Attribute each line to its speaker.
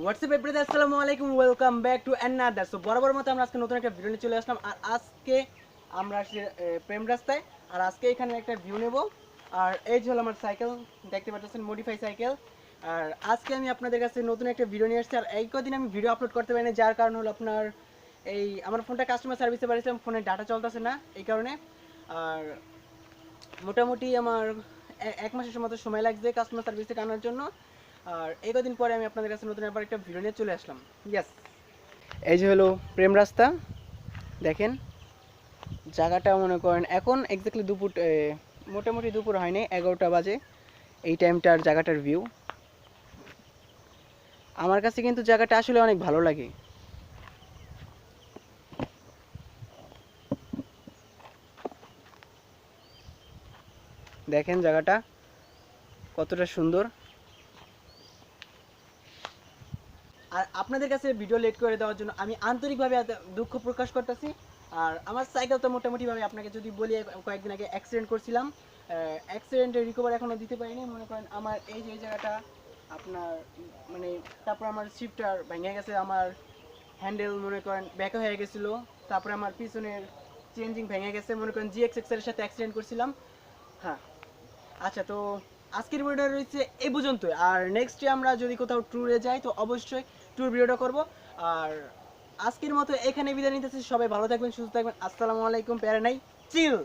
Speaker 1: WhatsApp everyone, আসসালামু আলাইকুম, welcome back to another. So বরাবর মতো আমরা আজকে নতুন একটা ভিডিও নিয়ে চলে আসলাম। আর আজকে আমরা আসছি প্রেম রাস্তায়। আর আজকে এখানে একটা ভিউ নেব। আর এই যে হলো আমার সাইকেল, দেখতে পাচ্ছেন মডিফাই সাইকেল। আর আজকে আমি আপনাদের কাছে নতুন একটা ভিডিও নিয়ে আসছি। আর এই কদিন আমি ভিডিও আপলোড করতে পারিনি, যার কারণ হলো আপনার এই আমার ফোনটা কাস্টমার সার্ভিসে পাঠিয়েছিলাম, ফোনে ডাটা চলতেছে না এই কারণে। আর মোটামুটি আমার এক মাসের মতো সময় লাগছে কাস্টমার সার্ভিস থেকে আনার জন্য। আর এই কদিন পরে আমি আপনাদের কাছে নতুন আবার একটা ভিডিও নিয়ে চলে আসলাম। ইয়েস, এই যে হলো প্রেম রাস্তা। দেখেন জায়গাটা মনে করেন এখন এক্স্যাক্টলি দুপুর, মোটামুটি দুপুর হয়নি, 11টা বাজে এই টাইমটার জায়গাটার ভিউ। আমার কাছে কিন্তু জায়গাটা আসলে অনেক ভালো লাগে। দেখেন জায়গাটা কতটা সুন্দর। আর আপনাদের কাছে ভিডিও লেট করে দেওয়ার জন্য আমি আন্তরিকভাবে দুঃখ প্রকাশ করতেছি। আর আমার সাইকেল তো মোটামুটিভাবে আপনাকে যদি বলি, কয়েকদিন আগে অ্যাক্সিডেন্ট করছিলাম। অ্যাক্সিডেন্টের রিকভার এখনও দিতে পারিনি। মনে করেন আমার এই যে জায়গাটা আপনার মানে, তারপর আমার শিফটার ভেঙে গেছে, আমার হ্যান্ডেল মনে করেন ব্যাকা হয়ে গেছিলো, তারপরে আমার পিছনের চেঞ্জিং ভেঙে গেছে। মনে করেন GXX এর সাথে অ্যাক্সিডেন্ট করছিলাম। হ্যাঁ, আচ্ছা, তো আজকের ভিডিওটা রয়েছে এই পর্যন্তই। আর নেক্সটে আমরা যদি কোথাও ট্যুরে যাই তো অবশ্যই ট্যুর ভিডিওটা করব। আর আজকের মতো এখানে বিদায় নিতেছি। সবাই ভালো থাকবেন, সুস্থ থাকবেন। আসসালামু আলাইকুম। প্যারা নাই, চিল।